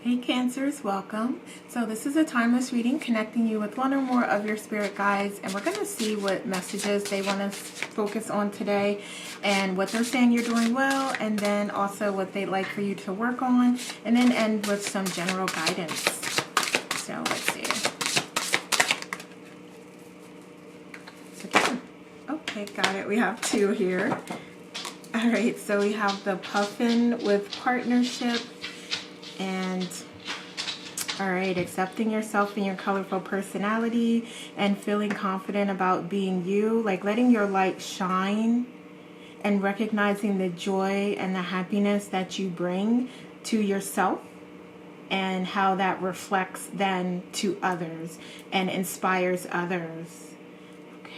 Hey Cancers, welcome. So this is a timeless reading connecting you with one or more of your spirit guides, and we're going to see what messages they want to focus on today and what they're saying you're doing well, and then also what they'd like for you to work on, and then end with some general guidance. So let's see. Okay, got it. We have two here. All right, so we have the Puffin with partnership. And all right, accepting yourself and your colorful personality and feeling confident about being you, like letting your light shine and recognizing the joy and the happiness that you bring to yourself and how that reflects then to others and inspires others.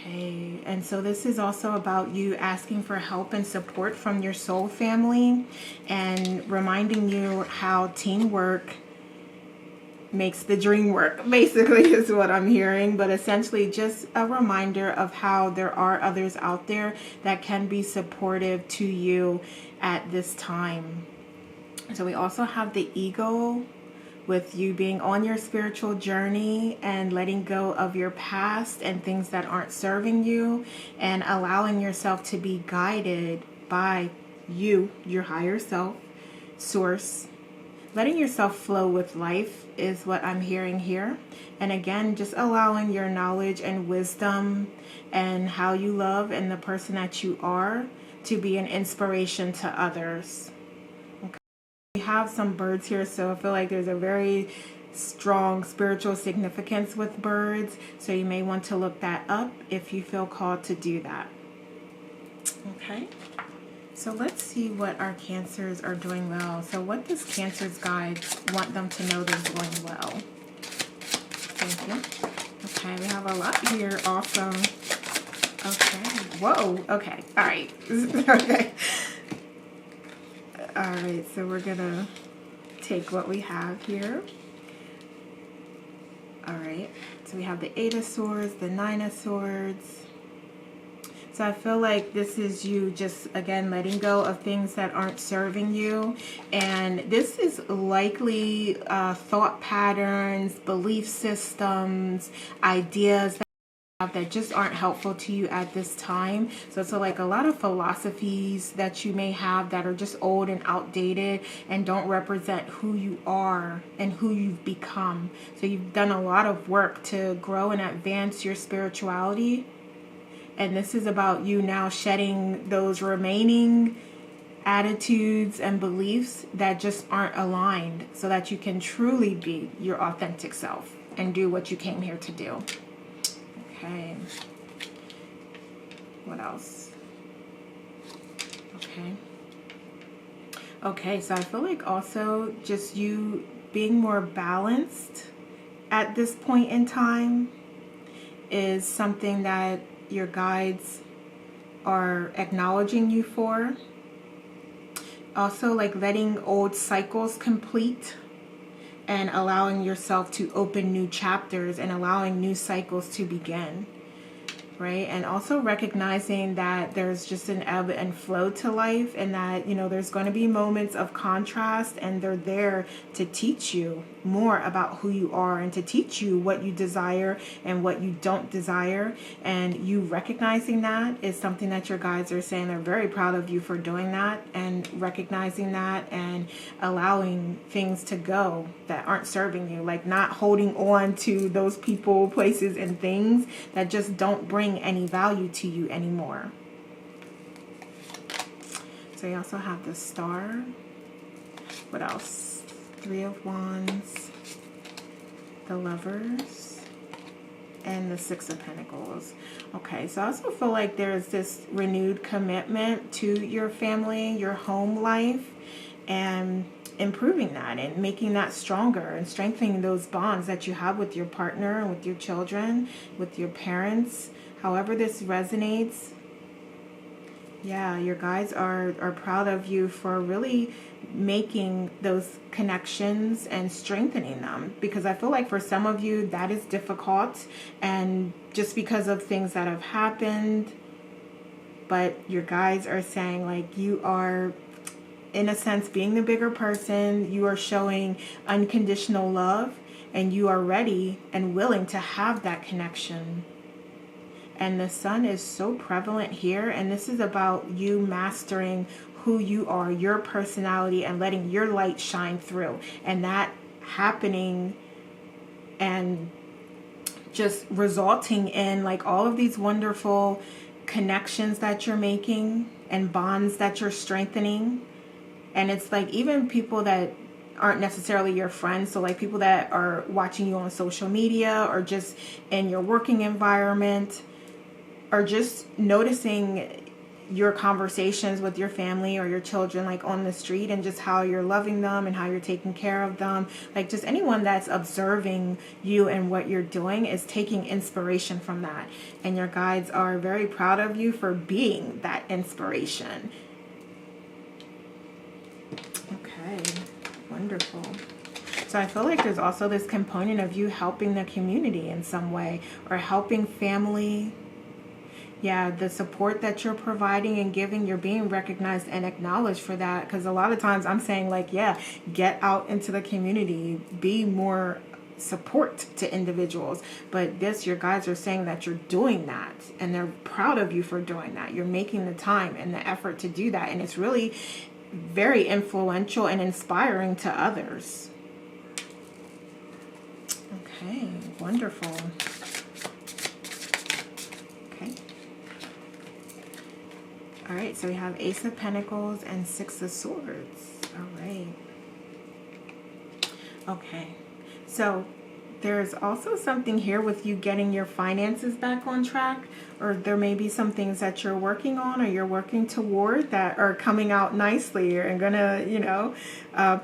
Okay, and so this is also about you asking for help and support from your soul family and reminding you how teamwork makes the dream work, basically, is what I'm hearing. But essentially just a reminder of how there are others out there that can be supportive to you at this time. So we also have the Eagle with you being on your spiritual journey and letting go of your past and things that aren't serving you and allowing yourself to be guided by you, your higher self, source. Letting yourself flow with life is what I'm hearing here. And again, just allowing your knowledge and wisdom and how you love and the person that you are to be an inspiration to others. We have some birds here, so I feel like there's a very strong spiritual significance with birds, so you may want to look that up if you feel called to do that. Okay, so let's see what our Cancers are doing well. So what does Cancer's guides want them to know they're doing well? Thank you. Okay, we have a lot here. Awesome. Okay. Whoa. Okay. All right. Okay. All right, so we're gonna take what we have here. All right, so we have the Eight of Swords, the Nine of Swords. So I feel like this is you just, again, letting go of things that aren't serving you. And this is likely thought patterns, belief systems, ideas that just aren't helpful to you at this time. So like a lot of philosophies that you may have that are just old and outdated and don't represent who you are and who you've become. So you've done a lot of work to grow and advance your spirituality, and this is about you now shedding those remaining attitudes and beliefs that just aren't aligned so that you can truly be your authentic self and do what you came here to do. Okay, what else? Okay, so I feel like also just you being more balanced at this point in time is something that your guides are acknowledging you for. Also, like letting old cycles complete and allowing yourself to open new chapters and allowing new cycles to begin, right? And also recognizing that there's just an ebb and flow to life, and that, you know, there's going to be moments of contrast, and they're there to teach you more about who you are and to teach you what you desire and what you don't desire. And you recognizing that is something that your guides are saying they're very proud of you for doing that, and recognizing that and allowing things to go that aren't serving you, like not holding on to those people, places, and things that just don't bring any value to you anymore. So you also have the Star. What else? Three of Wands, the Lovers, and the Six of Pentacles. Okay, so I also feel like there's this renewed commitment to your family, your home life, and improving that and making that stronger and strengthening those bonds that you have with your partner and with your children, with your parents. However this resonates, yeah, your guides are proud of you for really making those connections and strengthening them, because I feel like for some of you that is difficult, and just because of things that have happened. But your guides are saying like you are in a sense, being the bigger person, you are showing unconditional love, and you are ready and willing to have that connection. And the sun is so prevalent here, and this is about you mastering who you are, your personality, and letting your light shine through. And that happening and just resulting in like all of these wonderful connections that you're making and bonds that you're strengthening. And it's like even people that aren't necessarily your friends, so like people that are watching you on social media or just in your working environment, or just noticing your conversations with your family or your children, like on the street, and just how you're loving them and how you're taking care of them. Like just anyone that's observing you and what you're doing is taking inspiration from that. And your guides are very proud of you for being that inspiration. Okay, wonderful. So I feel like there's also this component of you helping the community in some way, or helping family. Yeah, the support that you're providing and giving, you're being recognized and acknowledged for that. Because a lot of times I'm saying like, yeah, get out into the community, be more support to individuals. But this, your guides are saying that you're doing that, and they're proud of you for doing that. You're making the time and the effort to do that. And it's really very influential and inspiring to others. Okay, wonderful. All right, so we have Ace of Pentacles and Six of Swords. All right. Okay, so there's also something here with you getting your finances back on track, or there may be some things that you're working on or you're working toward that are coming out nicely and gonna,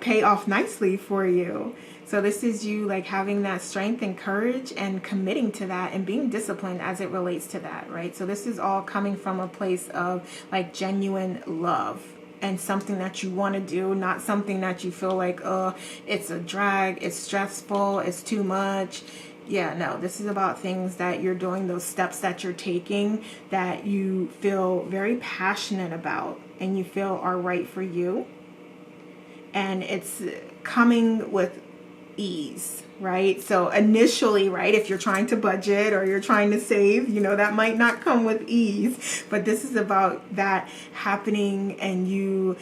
pay off nicely for you. So this is you like having that strength and courage and committing to that and being disciplined as it relates to that, right? So this is all coming from a place of like genuine love and something that you want to do, not something that you feel like, oh, it's a drag, it's stressful, it's too much. Yeah, no, this is about things that you're doing, those steps that you're taking that you feel very passionate about and you feel are right for you. And it's coming with ease, right? So initially, right, if you're trying to budget or you're trying to save, that might not come with ease, but this is about that happening and you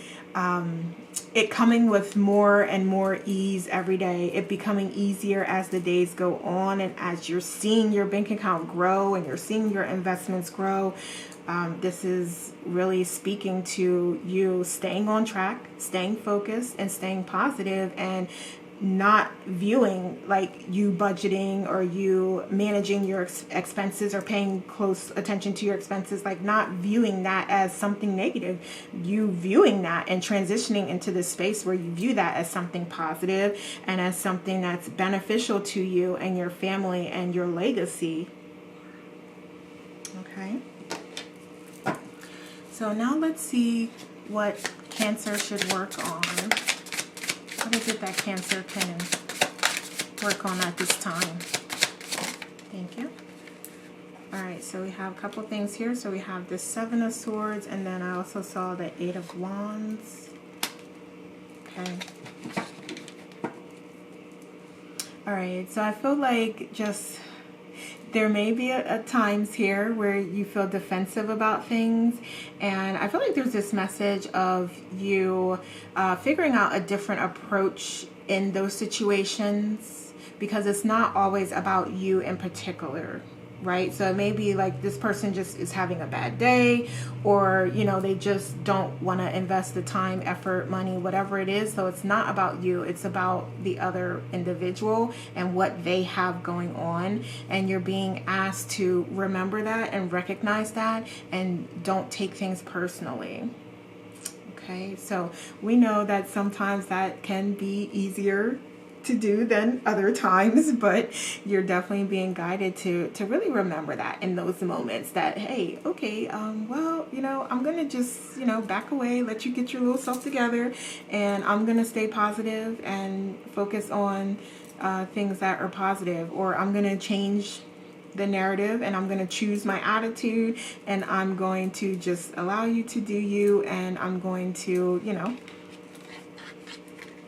it coming with more and more ease every day, it becoming easier as the days go on, and as you're seeing your bank account grow and you're seeing your investments grow. This is really speaking to you staying on track, staying focused, and staying positive, and not viewing like you budgeting or you managing your expenses or paying close attention to your expenses, like not viewing that as something negative. You viewing that and transitioning into this space where you view that as something positive and as something that's beneficial to you and your family and your legacy. Okay. So now let's see what Cancer should work on. What is it that Cancer can work on at this time? Thank you. All right, so we have a couple things here. So we have the Seven of Swords, and then I also saw the Eight of Wands. Okay. All right, so I feel like just there may be a times here where you feel defensive about things, and I feel like there's this message of you figuring out a different approach in those situations, because it's not always about you in particular, right? So it may be like this person just is having a bad day, or they just don't want to invest the time, effort, money, whatever it is. So it's not about you, it's about the other individual and what they have going on, and you're being asked to remember that and recognize that and don't take things personally. Okay, so we know that sometimes that can be easier to do than other times, but you're definitely being guided to really remember that in those moments that, hey, okay, well, I'm gonna just back away, let you get your little self together, and I'm gonna stay positive and focus on things that are positive, or I'm gonna change the narrative and I'm going to choose my attitude, and I'm going to just allow you to do you, and I'm going to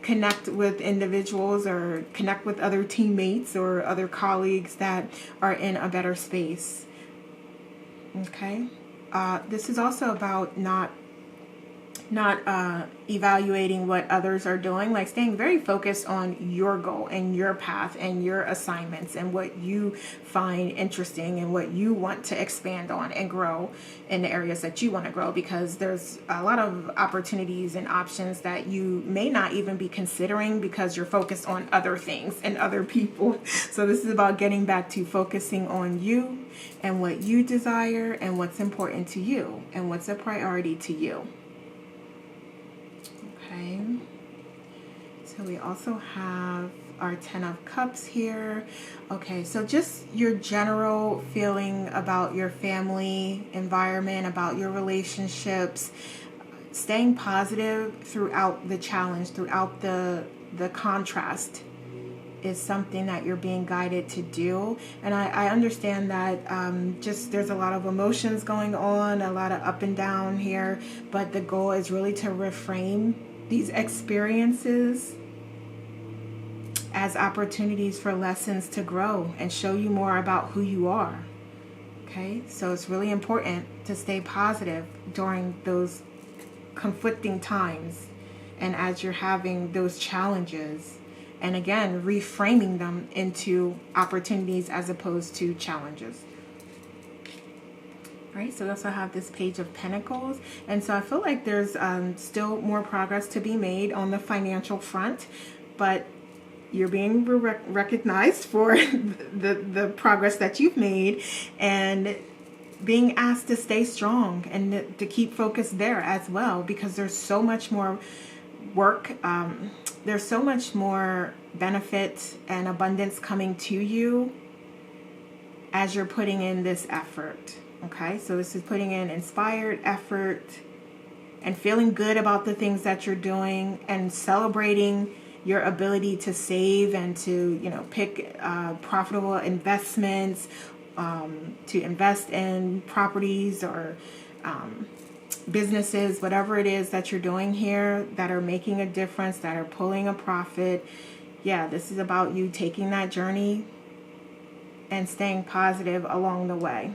connect with individuals or connect with other teammates or other colleagues that are in a better space. Okay. This is also about not evaluating what others are doing, like staying very focused on your goal and your path and your assignments and what you find interesting and what you want to expand on and grow in the areas that you want to grow, because there's a lot of opportunities and options that you may not even be considering because you're focused on other things and other people. So this is about getting back to focusing on you and what you desire and what's important to you and what's a priority to you. Okay, so we also have our 10 of Cups here. Okay, so just your general feeling about your family environment, about your relationships, staying positive throughout the challenge, throughout the contrast is something that you're being guided to do. And I understand that just there's a lot of emotions going on, a lot of up and down here, but the goal is really to reframe these experiences as opportunities for lessons to grow and show you more about who you are. Okay, so it's really important to stay positive during those conflicting times and as you're having those challenges. And again, reframing them into opportunities as opposed to challenges. Right, so we also have this Page of Pentacles. And so I feel like there's still more progress to be made on the financial front, but you're being recognized for the progress that you've made and being asked to stay strong and to keep focused there as well, because there's so much more work. There's so much more benefit and abundance coming to you as you're putting in this effort. Okay, so this is putting in inspired effort and feeling good about the things that you're doing and celebrating your ability to save and to, pick profitable investments, to invest in properties or businesses, whatever it is that you're doing here that are making a difference, that are pulling a profit. Yeah, this is about you taking that journey and staying positive along the way.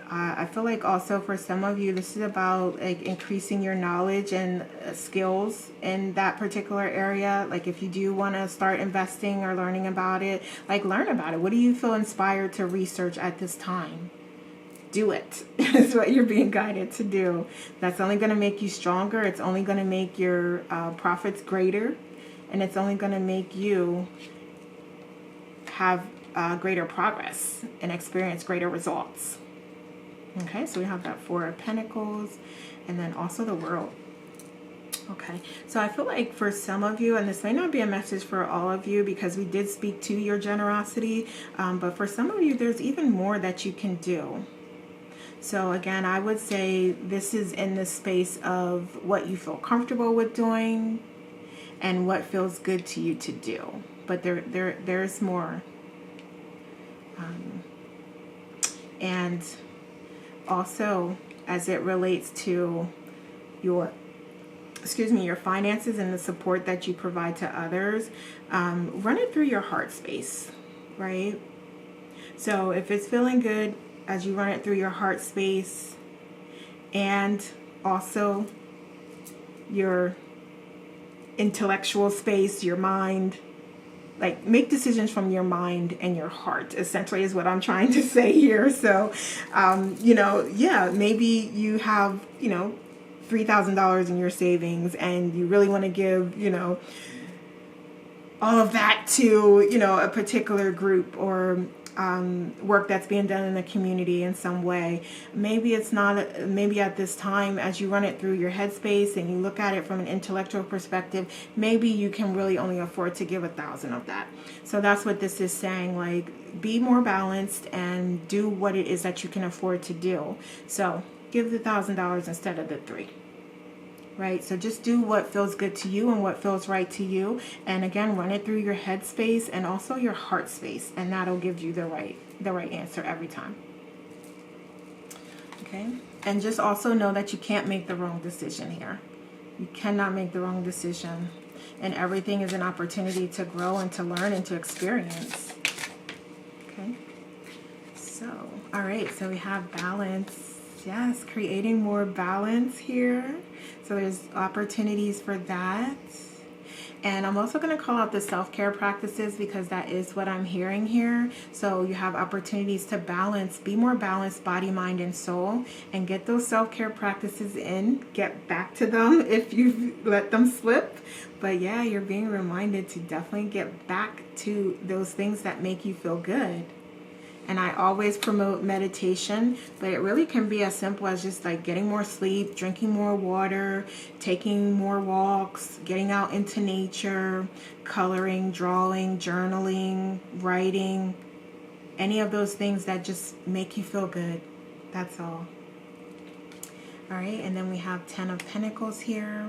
I feel like also for some of you, this is about like increasing your knowledge and skills in that particular area. Like if you do want to start investing or learning about it, like learn about it. What do you feel inspired to research at this time? Do it. It's what you're being guided to do. That's only going to make you stronger. It's only going to make your profits greater. And it's only going to make you have greater progress and experience greater results. Okay, so we have that Four of Pentacles and then also the World. Okay, so I feel like for some of you, and this may not be a message for all of you because we did speak to your generosity, but for some of you, there's even more that you can do. So again, I would say this is in the space of what you feel comfortable with doing and what feels good to you to do. But there's more. And also, as it relates to your finances and the support that you provide to others, run it through your heart space, right? So if it's feeling good as you run it through your heart space and also your intellectual space, your mind, like make decisions from your mind and your heart, essentially is what I'm trying to say here. So, maybe you have, $3,000 in your savings and you really want to give, all of that to, a particular group or work that's being done in the community in some way. Maybe it's not, maybe at this time, as you run it through your headspace and you look at it from an intellectual perspective, maybe you can really only afford to give 1,000 of that. So that's what this is saying, like be more balanced and do what it is that you can afford to do. So give the $1,000 instead of the 3. Right, so just do what feels good to you and what feels right to you. And again, run it through your head space and also your heart space, and that'll give you the right answer every time. Okay, and just also know that you can't make the wrong decision here. You cannot make the wrong decision. And everything is an opportunity to grow and to learn and to experience. Okay. So, all right. So we have balance. Yes, creating more balance here. So there's opportunities for that. And I'm also going to call out the self-care practices because that is what I'm hearing here. So you have opportunities to balance, be more balanced body, mind, and soul, and get those self-care practices in. Get back to them if you've let them slip. But yeah, you're being reminded to definitely get back to those things that make you feel good. And I always promote meditation, but it really can be as simple as just like getting more sleep, drinking more water, taking more walks, getting out into nature, coloring, drawing, journaling, writing, any of those things that just make you feel good. That's all. All right, and then we have 10 of Pentacles here.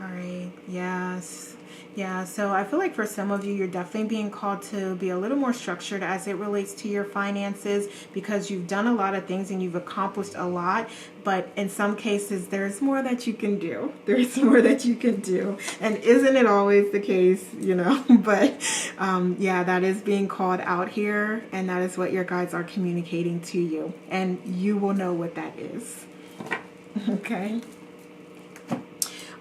All right, yes. Yeah, so I feel like for some of you, you're definitely being called to be a little more structured as it relates to your finances because you've done a lot of things and you've accomplished a lot. But in some cases, there's more that you can do. There's more that you can do. And isn't it always the case, you know? But yeah, that is being called out here. And that is what your guides are communicating to you. And you will know what that is. Okay.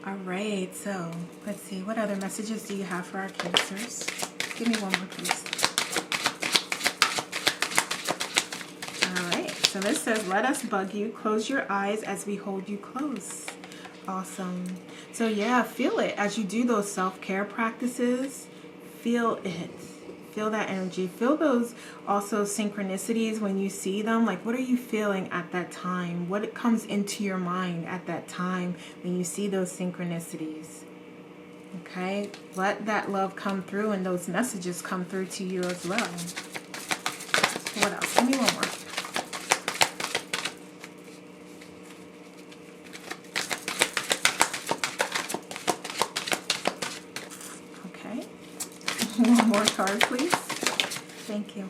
All right, so let's see. What other messages do you have for our Cancers? Give me one more, please. All right, so this says, let us bug you. Close your eyes as we hold you close. Awesome. So yeah, feel it as you do those self-care practices. Feel it. Feel that energy. Feel those also synchronicities when you see them. Like, what are you feeling at that time? What comes into your mind at that time when you see those synchronicities? Okay? Let that love come through and those messages come through to you as well. What else? Give me one more. Okay. One more card, please. Thank you.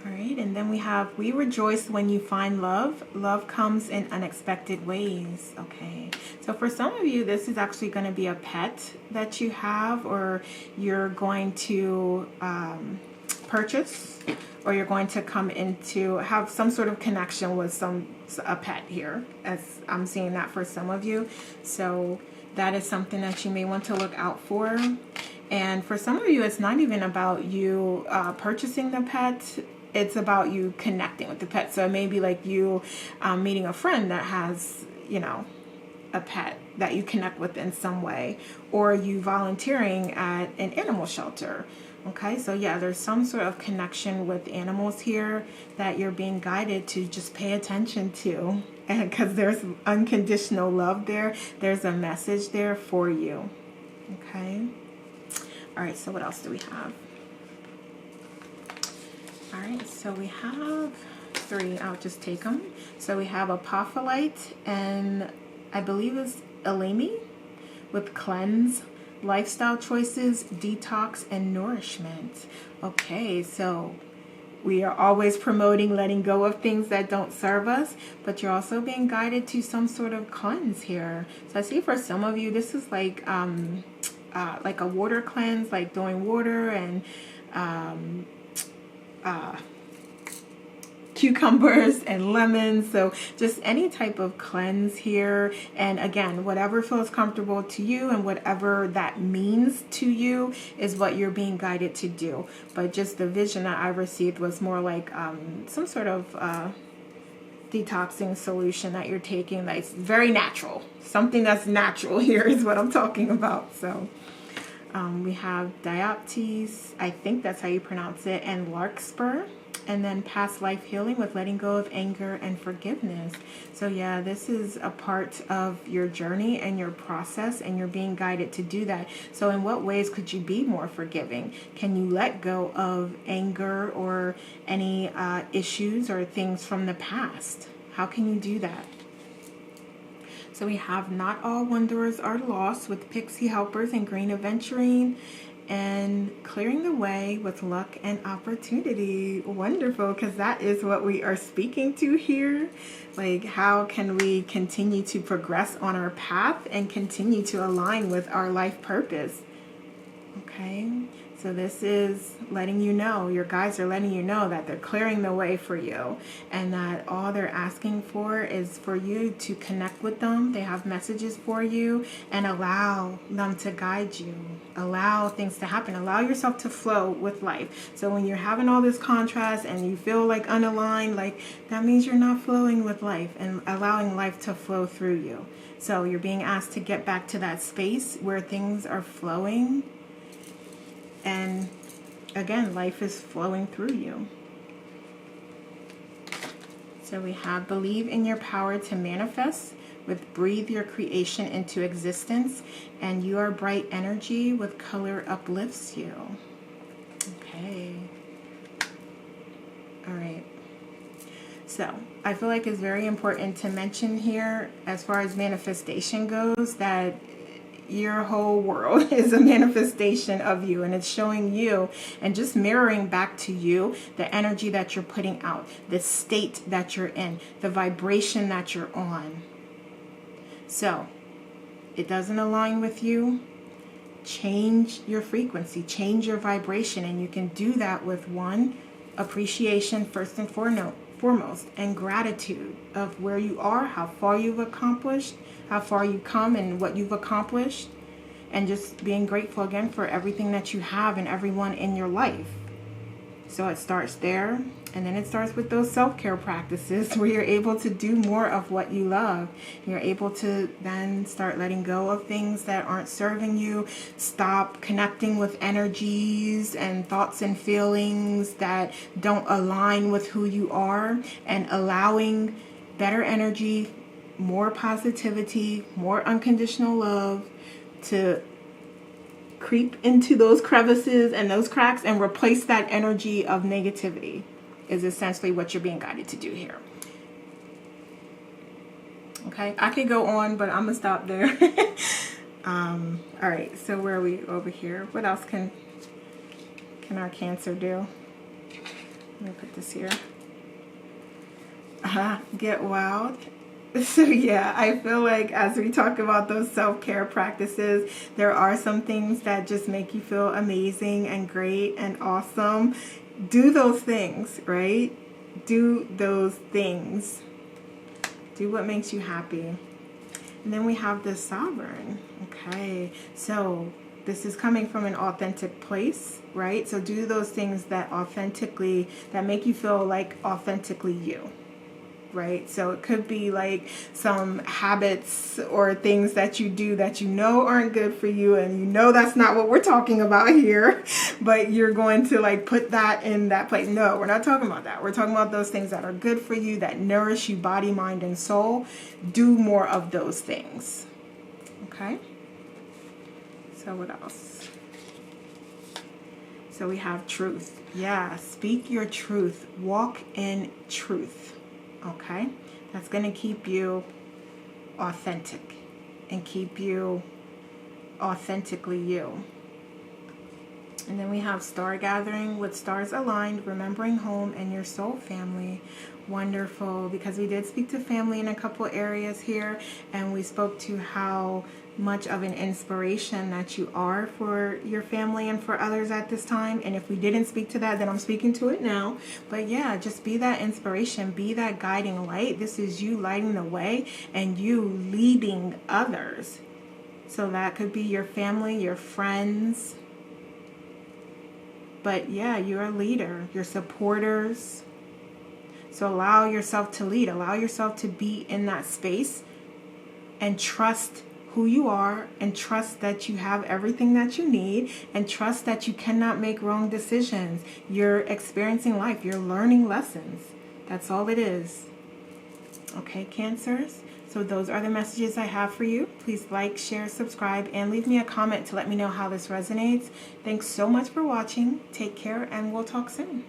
All right, and then we have, we rejoice when you find love. Love comes in unexpected ways. Okay, so for some of you, this is actually going to be a pet that you have, or you're going to purchase, or you're going to come into, have some sort of connection with a pet here, as I'm seeing that for some of you. So that is something that you may want to look out for. And for some of you, it's not even about you purchasing the pet. It's about you connecting with the pet. So it may be like you meeting a friend that has, you know, a pet that you connect with in some way, or you volunteering at an animal shelter. Okay, so yeah, there's some sort of connection with animals here that you're being guided to just pay attention to. And because there's unconditional love there, there's a message there for you. Okay. All right, so what else do we have? All right, so we have 3. I'll just take them. So we have Apophyllite, and I believe it's Elemi with cleanse, lifestyle choices, detox, and nourishment. Okay, so we are always promoting letting go of things that don't serve us, but you're also being guided to some sort of cleanse here. So I see for some of you, this is like a water cleanse, like doing water and cucumbers and lemons. So just any type of cleanse here. And again, whatever feels comfortable to you and whatever that means to you is what you're being guided to do. But just the vision that I received was more like some sort of detoxing solution that you're taking that's very natural. Something that's natural here is what I'm talking about. So we have Dioptes, I think that's how you pronounce it, and Larkspur, and then past life healing with letting go of anger and forgiveness. So yeah, this is a part of your journey and your process, and you're being guided to do that. So in what ways could you be more forgiving? Can you let go of anger or any issues or things from the past? How can you do that? So we have not all wanderers are lost with pixie helpers and green aventurine. and clearing the way with luck and opportunity. Wonderful, because that is what we are speaking to here. Like, how can we continue to progress on our path and continue to align with our life purpose? Okay, so this is letting you know, your guides are letting you know that they're clearing the way for you, and that all they're asking for is for you to connect with them. They have messages for you, and allow them to guide you. Allow things to happen. Allow yourself to flow with life. So when you're having all this contrast and you feel like unaligned, like, that means you're not flowing with life and allowing life to flow through you. So you're being asked to get back to that space where things are flowing. And again, life is flowing through you. So we have believe in your power to manifest with breathe your creation into existence, and your bright energy with color uplifts you. Okay. All right. So I feel like it's very important to mention here, as far as manifestation goes, that your whole world is a manifestation of you, and it's showing you and just mirroring back to you the energy that you're putting out, the state that you're in, the vibration that you're on. So it doesn't align with you, change your frequency, change your vibration, and you can do that with one, appreciation first and foremost, and gratitude of where you are, how far you've accomplished, how far you've come and what you've accomplished, and just being grateful again for everything that you have and everyone in your life. So it starts there, and then it starts with those self-care practices where you're able to do more of what you love. You're able to then start letting go of things that aren't serving you, stop connecting with energies and thoughts and feelings that don't align with who you are, and allowing better energy, more positivity, more unconditional love to creep into those crevices and those cracks and replace that energy of negativity is essentially what you're being guided to do here. Okay, I could go on, but I'm gonna stop there. All right, so where are we over here? What else can our Cancer do? Let me put this here. Get wild. So yeah, I feel like as we talk about those self-care practices, there are some things that just make you feel amazing and great and awesome. Do those things, right? Do those things. Do what makes you happy. And then we have the Sovereign. Okay, so this is coming from an authentic place, right? So do those things that make you feel like authentically you. Right? So it could be like some habits or things that you do that you know aren't good for you, and you know that's not what we're talking about here, but you're going to like put that in that place. No, we're not talking about that. We're talking about those things that are good for you, that nourish you body, mind, and soul. Do more of those things. Okay? So what else? So we have truth. Yeah, speak your truth. Walk in truth. Okay, that's going to keep you authentic and keep you authentically you. And then we have Star Gathering with stars aligned, remembering home and your soul family. Wonderful, because we did speak to family in a couple areas here, and we spoke to how much of an inspiration that you are for your family and for others at this time. And if we didn't speak to that, then I'm speaking to it now. But yeah, just be that inspiration, be that guiding light. This is you lighting the way and you leading others. So that could be your family, your friends. But yeah, you're a leader, your supporters. So allow yourself to lead, allow yourself to be in that space, and trust who you are, and trust that you have everything that you need, and trust that you cannot make wrong decisions. You're experiencing life, you're learning lessons. That's all it is. Okay, Cancers? So those are the messages I have for you. Please like, share, subscribe, and leave me a comment to let me know how this resonates. Thanks so much for watching. Take care, and we'll talk soon.